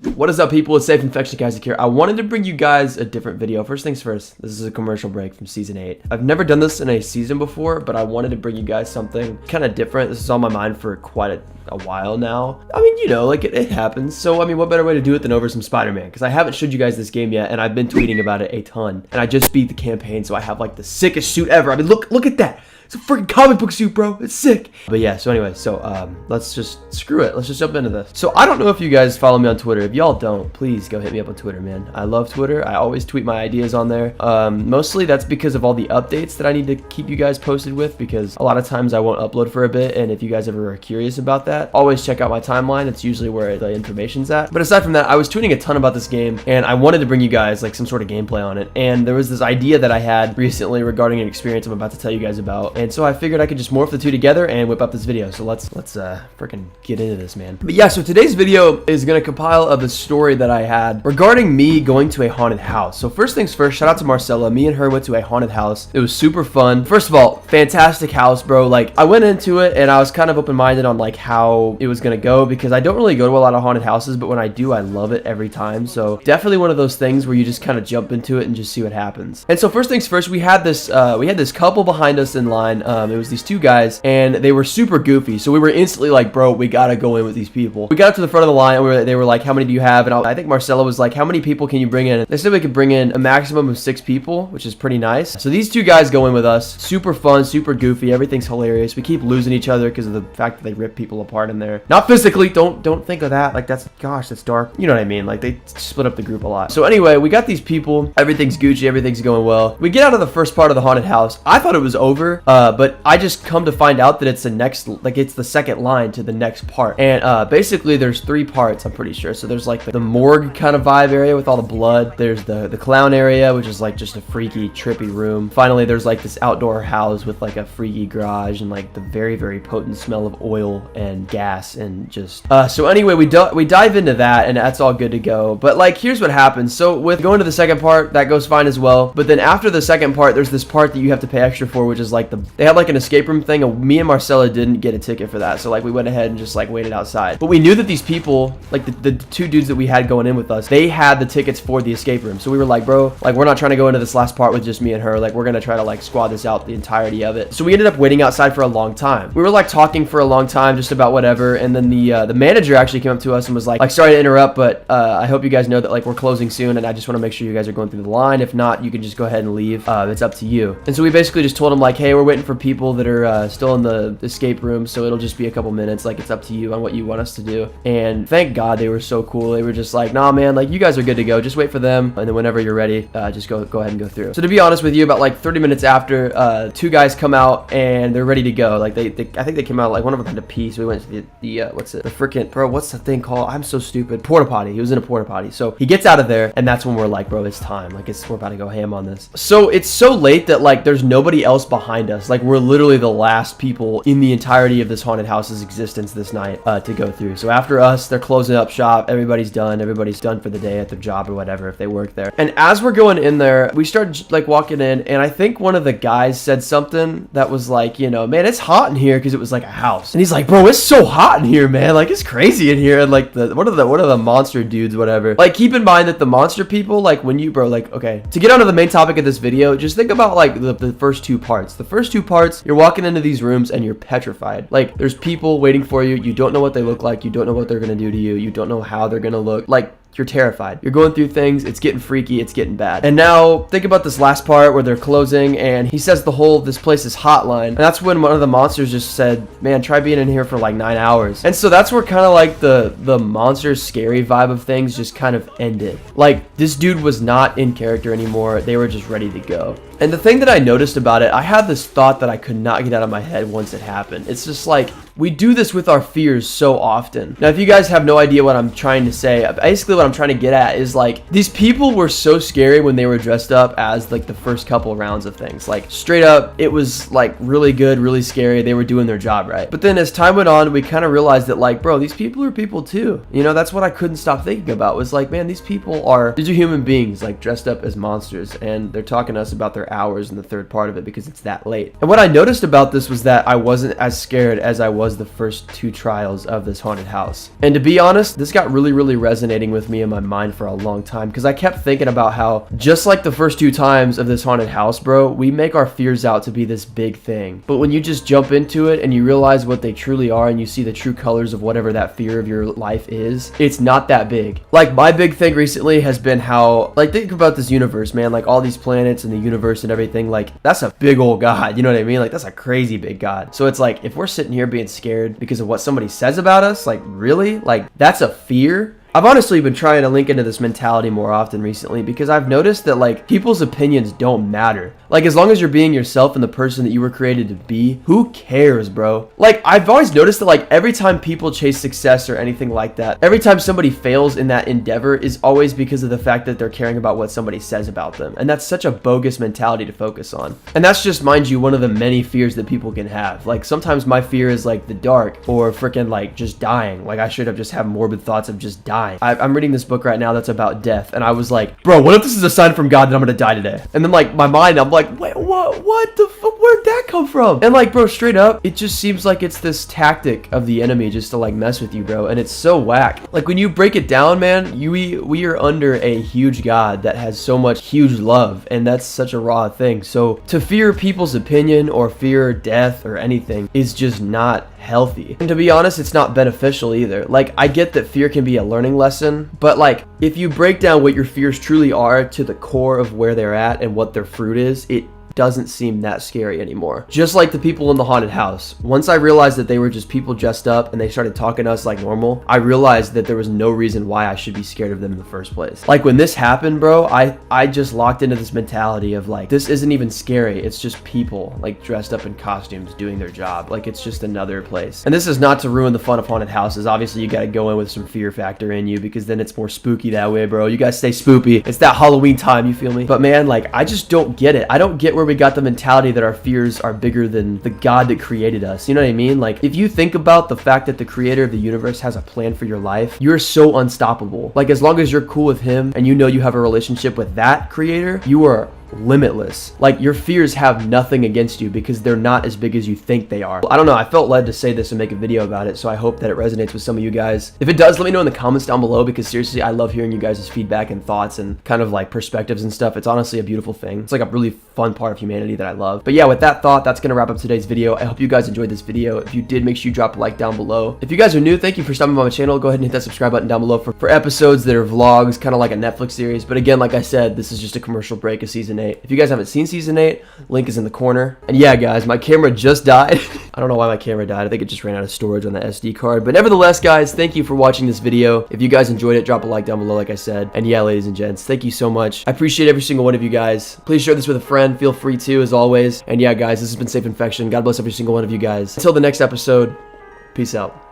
What is up, people? It's Safe Infection Isaac here. I wanted to bring you guys a different video. First things first, this is a commercial break from season 8. I've never done this in a season before, but I wanted to bring you guys something kind of different. This is on my mind for quite a while now. I mean, you know, like it happens. So, I mean, what better way to do it than over some Spider-Man? Because I haven't showed you guys this game yet, and I've been tweeting about it a ton. And I just beat the campaign, so I have like the sickest suit ever. I mean, look at that. It's a freaking comic book suit, bro. It's sick. But yeah, so anyway, let's just screw it. Let's just jump into this. So I don't know if you guys follow me on Twitter. If y'all don't, please go hit me up on Twitter, man. I love Twitter. I always tweet my ideas on there. Mostly that's because of all the updates that I need to keep you guys posted with, because a lot of times I won't upload for a bit. And if you guys ever are curious about that, always check out my timeline. It's usually where the information's at. But aside from that, I was tweeting a ton about this game, and I wanted to bring you guys like some sort of gameplay on it. And there was this idea that I had recently regarding an experience I'm about to tell you guys about. And so I figured I could just morph the two together and whip up this video. So let's freaking get into this, man. But yeah, so today's video is gonna compile of the story that I had regarding me going to a haunted house. So first things first, shout out to Marcella. Me and her went to a haunted house. It was super fun. First of all, fantastic house, bro. Like, I went into it and I was kind of open-minded on like how it was gonna go, because I don't really go to a lot of haunted houses, but when I do, I love it every time. So definitely one of those things where you just kind of jump into it and just see what happens. And so first things first, we had this couple behind us in line. It was these two guys, and they were super goofy. So we were instantly like, bro, we gotta go in with these people. We got up to the front of the line, and they were like, how many do you have? And I think Marcella was like, how many people can you bring in? They said we could bring in a maximum of 6 people, which is pretty nice. So these two guys go in with us. Super fun, super goofy. Everything's hilarious. We keep losing each other because of the fact that they rip people apart in there. Not physically. Don't think of that. Like, that's dark. You know what I mean? Like, they split up the group a lot. So anyway, we got these people. Everything's Gucci. Everything's going well. We get out of the first part of the haunted house. I thought it was over, but I just come to find out that it's it's the second line to the next part. And basically there's 3 parts, I'm pretty sure. So there's like the morgue kind of vibe area with all the blood. There's the clown area, which is like just a freaky, trippy room. Finally, there's like this outdoor house with like a freaky garage and like the very, very potent smell of oil and gas and just so anyway, we dive into that, and that's all good to go. But like, here's what happens. So with going to the second part, that goes fine as well. But then after the second part, there's this part that you have to pay extra for, which is like they had like an escape room thing, and me and Marcella didn't get a ticket for that. So like, we went ahead and just like waited outside. But we knew that these people, like the 2 dudes that we had going in with us, they had the tickets for the escape room. So we were like, bro, like, we're not trying to go into this last part with just me and her. Like, we're gonna try to like squad this out the entirety of it. So we ended up waiting outside for a long time. We were like talking for a long time just about whatever, and then the manager actually came up to us and was like, sorry to interrupt, but I hope you guys know that like we're closing soon, and I just want to make sure you guys are going through the line. If not, you can just go ahead and leave. It's up to you. And so we basically just told him like, hey, we're waiting for people that are still in the escape room, so it'll just be a couple minutes. Like, it's up to you on what you want us to do. And thank God they were so cool. They were just like, nah, man, like, you guys are good to go. Just wait for them, and then whenever you're ready, just go ahead and go through. So to be honest with you, about like 30 minutes after, 2 guys come out and they're ready to go. Like, I think they came out, like, one of them had to pee, so we went to the freaking, bro, what's the thing called? I'm so stupid. Porta potty. He was in a porta potty. So he gets out of there, and that's when we're like, bro, it's time. Like, we're about to go ham on this. So it's so late that like there's nobody else behind us. Like, we're literally the last people in the entirety of this haunted house's existence this night to go through. So after us, they're closing up shop. Everybody's done for the day at their job or whatever, if they work there. And as we're going in there, we started like walking in, and I think one of the guys said something that was like, you know, man, it's hot in here, because it was like a house. And he's like, bro, it's so hot in here, man. Like, it's crazy in here. And like one of the monster dudes, whatever. Like, keep in mind that the monster people, like, when you, bro, like, okay, to get onto the main topic of this video, just think about like the first 2 parts. The first 2 parts, you're walking into these rooms and you're petrified. Like, there's people waiting for you. You don't know what they look like. You don't know what they're gonna do to you. You don't know how they're gonna look. Like, you're terrified. You're going through things. It's getting freaky. It's getting bad. And now think about this last part where they're closing, and he says this place is hotline. And that's when one of the monsters just said, man, try being in here for like 9 hours. And so that's where kind of like the monster scary vibe of things just kind of ended. Like, this dude was not in character anymore. They were just ready to go. And the thing that I noticed about it, I had this thought that I could not get out of my head once it happened. It's just like, we do this with our fears so often. Now, if you guys have no idea what I'm trying to say, basically what I'm trying to get at is like, these people were so scary when they were dressed up as like the first couple rounds of things. Like, straight up, it was like really good, really scary. They were doing their job right. But then as time went on, we kind of realized that like, bro, these people are people too. You know, that's what I couldn't stop thinking about, was like, man, these are human beings, like, dressed up as monsters, and they're talking to us about their hours in the third part of it because it's that late. And what I noticed about this was that I wasn't as scared as I was was the first 2 trials of this haunted house. And to be honest, this got really resonating with me in my mind for a long time, because I kept thinking about how, just like the first 2 times of this haunted house, bro, we make our fears out to be this big thing. But when you just jump into it and you realize what they truly are, and you see the true colors of whatever that fear of your life is, it's not that big. Like, my big thing recently has been how, like, think about this universe, man, like all these planets and the universe and everything, like, that's a big old god, you know what I mean? Like, that's a crazy big god. So it's like, if we're sitting here being scared because of what somebody says about us, like, really? Like, that's a fear? I've honestly been trying to link into this mentality more often recently, because I've noticed that, like, people's opinions don't matter. Like, as long as you're being yourself and the person that you were created to be, who cares, bro? Like, I've always noticed that, like, every time people chase success or anything like that, every time somebody fails in that endeavor is always because of the fact that they're caring about what somebody says about them. And that's such a bogus mentality to focus on. And that's just, mind you, one of the many fears that people can have. Like, sometimes my fear is, like, the dark, or freaking, like, just dying. Like, I should have just had morbid thoughts of just dying. I'm reading this book right now that's about death, and I was like, bro, what if this is a sign from God that I'm gonna die today? And then, like, my mind, I'm like, wait, what the fuck, where'd that come from? And, like, bro, straight up, it just seems like it's this tactic of the enemy just to, like, mess with you, bro, and it's so whack. Like, when you break it down, man, we are under a huge God that has so much huge love, and that's such a raw thing. So to fear people's opinion or fear death or anything is just not healthy. And to be honest, it's not beneficial either. Like, I get that fear can be a learning lesson, but, like, if you break down what your fears truly are to the core of where they're at and what their fruit is, it doesn't seem that scary anymore. Just like the people in the haunted house. Once I realized that they were just people dressed up and they started talking to us like normal, I realized that there was no reason why I should be scared of them in the first place. Like, when this happened, bro, I just locked into this mentality of, like, this isn't even scary. It's just people, like, dressed up in costumes doing their job. Like, it's just another place. And this is not to ruin the fun of haunted houses. Obviously, you gotta go in with some fear factor in you, because then it's more spooky that way, bro. You guys stay spoopy. It's that Halloween time, you feel me? But man, like, I just don't get it. I don't get where we got the mentality that our fears are bigger than the God that created us. You know what I mean? Like, if you think about the fact that the creator of the universe has a plan for your life, you're so unstoppable. Like, as long as you're cool with him and you know you have a relationship with that creator, you are limitless. Like, your fears have nothing against you because they're not as big as you think they are. I don't know, I felt led to say this and make a video about it, so I hope that it resonates with some of you guys. If it does, let me know in the comments down below, because seriously, I love hearing you guys' feedback and thoughts and kind of like perspectives and stuff. It's honestly a beautiful thing. It's like a really fun part of humanity that I love. But yeah, with that thought, that's gonna wrap up today's video. I hope you guys enjoyed this video. If you did, make sure you drop a like down below. If you guys are new, thank you for stopping by my channel. Go ahead and hit that subscribe button down below for episodes that are vlogs, kind of like a Netflix series. But again, like I said, this is just a commercial break of season 8. If you guys haven't seen season 8, link is in the corner. And yeah, guys, my camera just died. I don't know why my camera died. I think it just ran out of storage on the SD card. But nevertheless, guys, thank you for watching this video. If you guys enjoyed it, drop a like down below, like I said. And yeah, ladies and gents, thank you so much. I appreciate every single one of you guys. Please share this with a friend. Feel free to, as always. And yeah, guys, this has been Safe Infection. God bless every single one of you guys. Until the next episode, peace out.